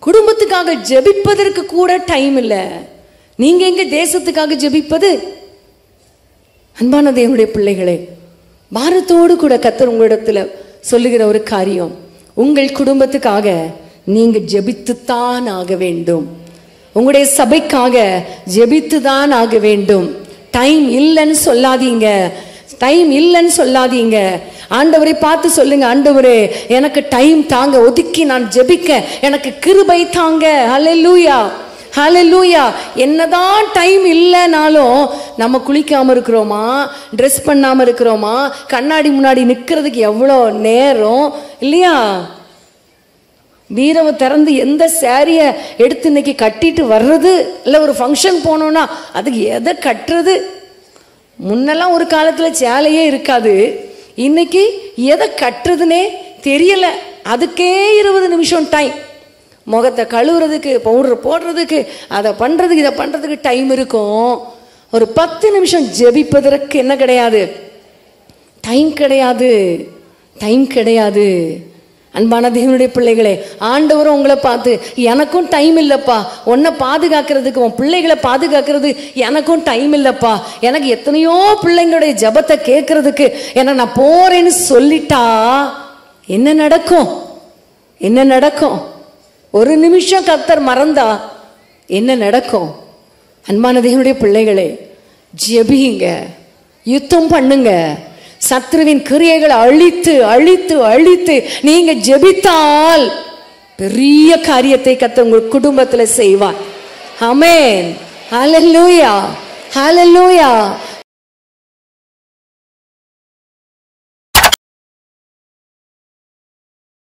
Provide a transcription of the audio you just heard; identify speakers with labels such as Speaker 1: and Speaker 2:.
Speaker 1: குடும்பத்துக்காக ஜெபிப்பதற்கு கூட டைம் இல்லை. நீங்க எங்க தேசத்துக்காக ஜெபிப்பது? அன்பான தேவனுடைய பிள்ளைகளே, பாரத்தோடு கூட கர்த்தர் உங்களிடத்துல சொல்லுகிற ஒரு காரியம், உங்கள் குடும்பத்துக்காக நீங்க ஜெபித்துத்தான் ஆக வேண்டும். உங்களுடைய சபைக்காக ஜெபித்துதான் ஆக வேண்டும். டைம் இல்லைன்னு சொல்லாதீங்க, டைம் இல்லைன்னு சொல்லாதீங்க. ஆண்டவரை பார்த்து சொல்லுங்க, ஆண்டவரே எனக்கு டைம் தாங்க, ஒதுக்கி நான் ஜெபிக்க எனக்கு கிருபை தாங்க. ஹல்லேலூயா, ஹல்லேலூயா. என்னதான் டைம் இல்லைனாலும் நம்ம குளிக்காம இருக்கிறோமா, ட்ரெஸ் பண்ணாம இருக்கிறோமா, கண்ணாடி முன்னாடி நிற்கிறதுக்கு எவ்வளோ நேரம் இல்லையா? வீரவை திறந்து எந்த சாரியை எடுத்து இன்னைக்கு கட்டிட்டு வர்றது, இல்லை ஒரு ஃபங்க்ஷன் போனோம்னா அதுக்கு எதை கட்டுறது? முன்னெல்லாம் ஒரு காலத்தில் சேலையே இருக்காது, இன்னைக்கு எதை கட்டுறதுனே தெரியல. அதுக்கே 20 நிமிஷம் டைம். முகத்தை கழுவுறதுக்கு, பவுடர் போடுறதுக்கு, அதை பண்ணுறதுக்கு, இதை பண்ணுறதுக்கு டைம் இருக்கும். ஒரு 10 நிமிஷம் ஜெபிப்பதற்கு என்ன கிடையாது, டைம் கிடையாது, டைம் கிடையாது. அன்பான தேவனுடைய பிள்ளைகளே, ஆண்டவரும் உங்களை பார்த்து, எனக்கும் டைம் இல்லைப்பா, உன்னை பாதுகாக்கிறதுக்கு, உன் பிள்ளைகளை பாதுகாக்கிறது எனக்கும் டைம் இல்லைப்பா, எனக்கு எத்தனையோ பிள்ளைங்களுடைய ஜபத்தை கேட்கறதுக்கு நான் போறேன்னு சொல்லிட்டா என்ன நடக்கும்? என்ன நடக்கும்? ஒரு நிமிஷம் கர்த்தர் மறந்தா என்ன நடக்கும்? அன்பான தேவனுடைய பிள்ளைகளே, ஜெபிங்க, யுத்தம் பண்ணுங்க. சத்ருவின் கிரியைகளை அழித்து அழித்து அழித்து நீங்க ஜெபித்தால் பெரிய காரியத்தை கர்த்தர் உங்கள் குடும்பத்தில் செய்வார். ஆமென். ஹல்லேலூயா, ஹல்லேலூயா.